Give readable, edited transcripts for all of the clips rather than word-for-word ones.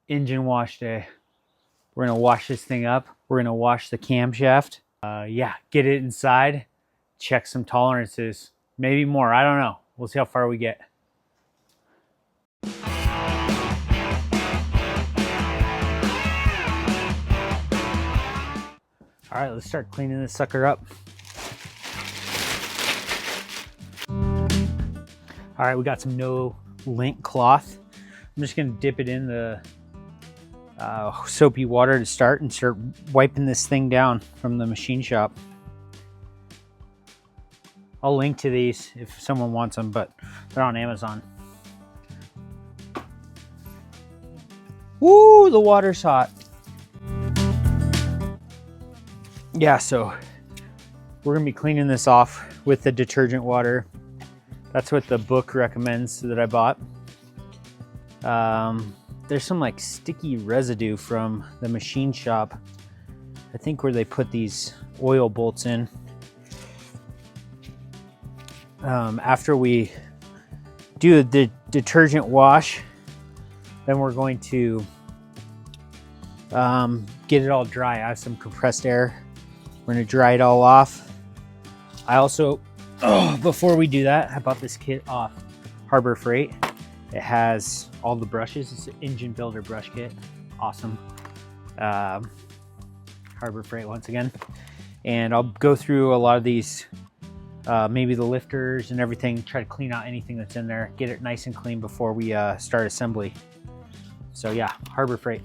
engine wash day. We're gonna wash this thing up. We're gonna wash the camshaft. Yeah, get it inside, check some tolerances, maybe more. I don't know. We'll see how far we get. All right, let's start cleaning this sucker up. All right, we got some no lint cloth. I'm just gonna dip it in the soapy water to start and start wiping this thing down from the machine shop. I'll link to these if someone wants them, but they're on Amazon. Woo, the water's hot. Yeah, so we're gonna be cleaning this off with the detergent water. That's what the book recommends that I bought. There's some like sticky residue from the machine shop, I think, where they put these oil bolts in. After we do the detergent wash, then we're going to get it all dry. I have some compressed air. We're gonna dry it all off. I also, before we do that, I bought this kit off Harbor Freight. It has all the brushes. It's an engine builder brush kit. Awesome. Harbor Freight once again. And I'll go through a lot of these, maybe the lifters and everything, try to clean out anything that's in there, get it nice and clean before we start assembly. So yeah, Harbor Freight.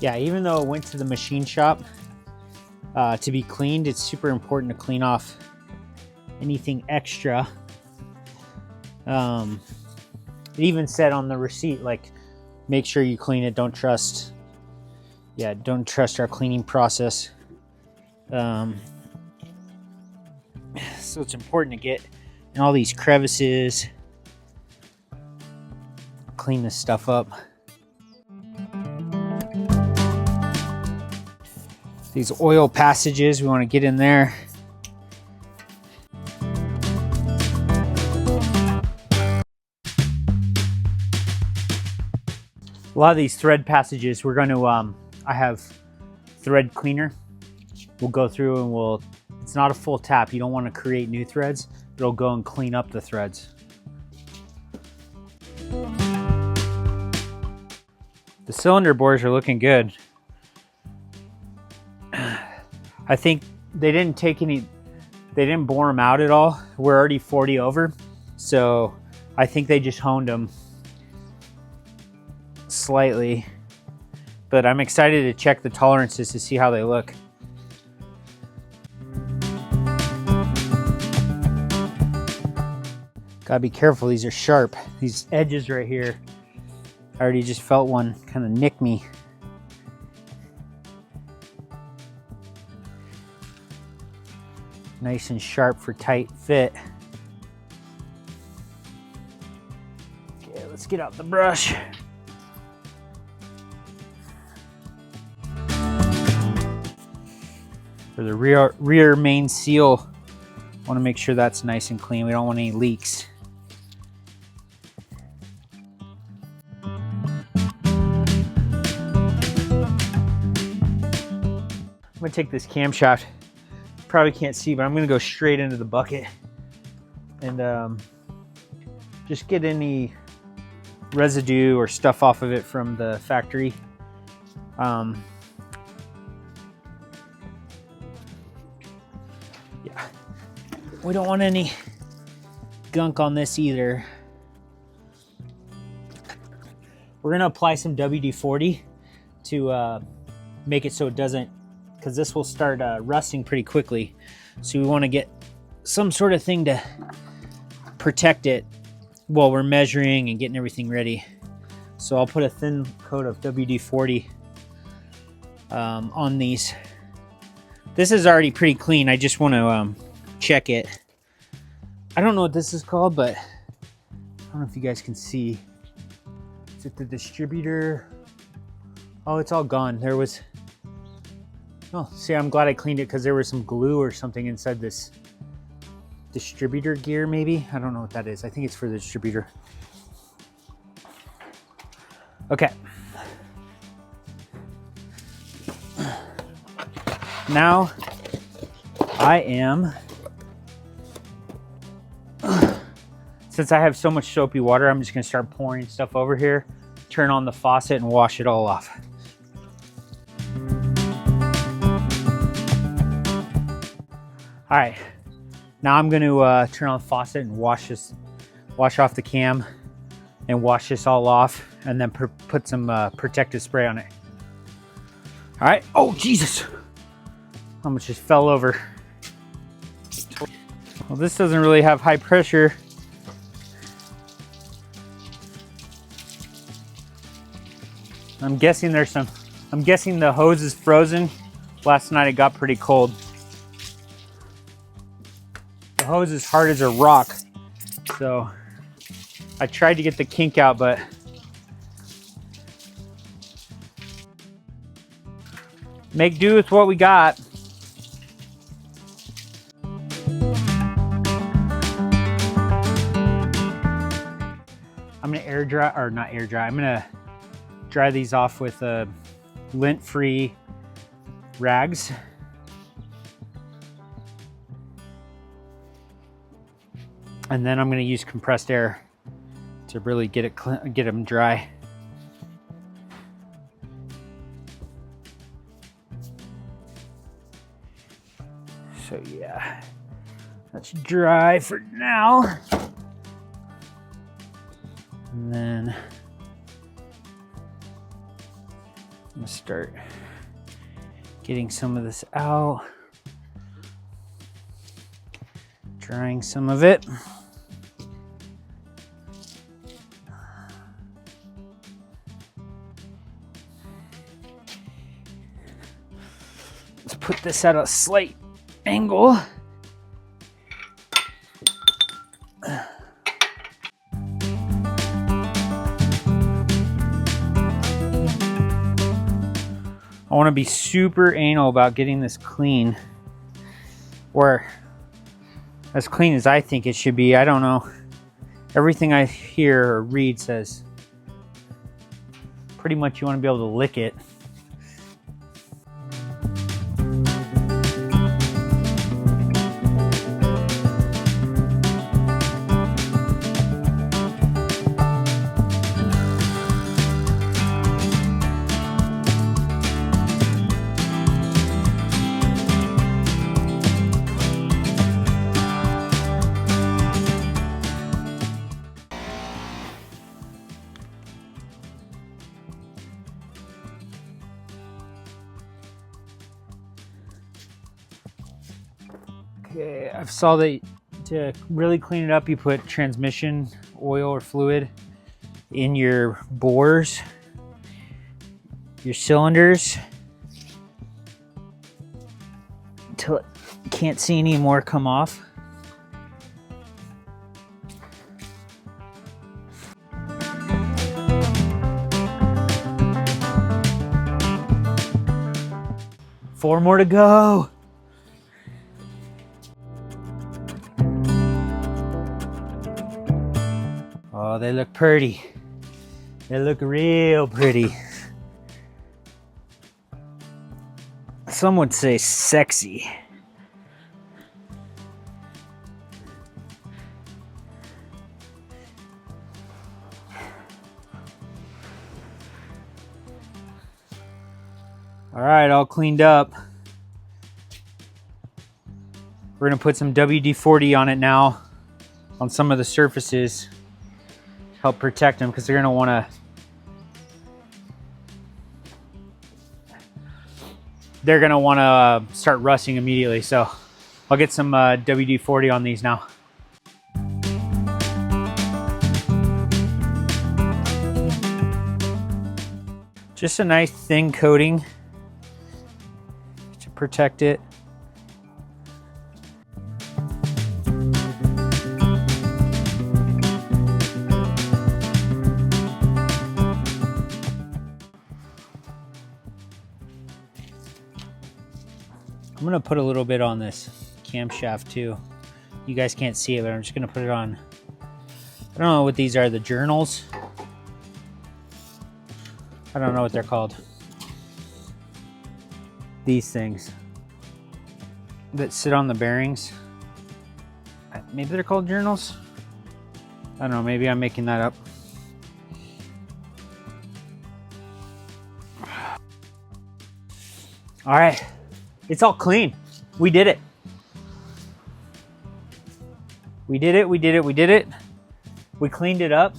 Yeah, even though it went to the machine shop to be cleaned, it's super important to clean off anything extra. It even said on the receipt, like, make sure you clean it. Don't trust our cleaning process. So it's important to get in all these crevices, clean this stuff up. These oil passages, we want to get in there. A lot of these thread passages, we're going to, I have thread cleaner. We'll go through and it's not a full tap. You don't want to create new threads. It'll go and clean up the threads. The cylinder bores are looking good. I think they didn't bore them out at all. We're already 40 over. So I think they just honed them slightly, but I'm excited to check the tolerances to see how they look. Gotta be careful, these are sharp. These edges right here, I already just felt one kind of nick me. Nice and sharp for tight fit. Okay, let's get out the brush. For the rear main seal, I want to make sure that's nice and clean. We don't want any leaks. I'm gonna take this camshaft. Probably can't see, but I'm gonna go straight into the bucket and just get any residue or stuff off of it from the factory. Yeah, we don't want any gunk on this either. We're gonna apply some WD-40 to make it so it doesn't, because this will start rusting pretty quickly. So we want to get some sort of thing to protect it while we're measuring and getting everything ready. So I'll put a thin coat of WD-40 on these. This is already pretty clean. I just want to check it. I don't know what this is called, but I don't know if you guys can see. Is it the distributor? Oh, it's all gone. There was... Oh, see, I'm glad I cleaned it because there was some glue or something inside this distributor gear maybe. I don't know what that is. I think it's for the distributor. Okay. Now I am, since I have so much soapy water, I'm just gonna start pouring stuff over here, turn on the faucet and wash it all off. All right, now I'm gonna turn on the faucet and wash off the cam and wash this all off, and then put some protective spray on it. All right, oh Jesus, almost just fell over. Well, this doesn't really have high pressure. I'm guessing the hose is frozen. Last night it got pretty cold. The hose is hard as a rock. So I tried to get the kink out, but make do with what we got. I'm gonna air dry, or not air dry, I'm gonna dry these off with lint-free rags. And then I'm gonna use compressed air to really get them dry. So yeah, that's dry for now. And then I'm gonna start getting some of this out, drying some of it. Let's put this at a slight angle. I want to be super anal about getting this clean, or as clean as I think it should be. I don't know. Everything I hear or read says pretty much you want to be able to lick it. Okay, I've saw that to really clean it up, you put transmission oil or fluid in your bores, your cylinders, until it can't see any more come off. Four more to go. Oh, they look pretty. They look real pretty. Some would say sexy. All right, all cleaned up. We're gonna put some WD-40 on it now, on some of the surfaces. Help protect them, because they're gonna wanna start rusting immediately. So I'll get some WD-40 on these now. Just a nice thin coating to protect it. I'm gonna put a little bit on this camshaft too, You guys can't see it, but I'm just gonna put it on. I don't know what these are, the journals. I don't know what they're called. These things that sit on the bearings. Maybe they're called journals. I don't know, maybe I'm making that up. All right, it's all clean. We did it. We did it, we did it, we did it. We cleaned it up.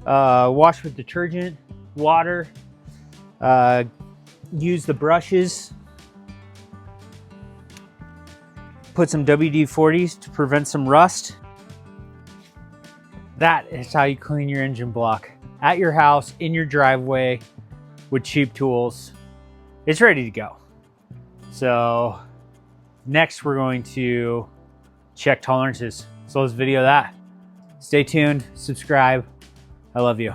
Washed with detergent, water, used the brushes, put some WD-40s to prevent some rust. That is how you clean your engine block. At your house, in your driveway, with cheap tools. It's ready to go. So next we're going to check tolerances. So let's video that. Stay tuned, subscribe. I love you.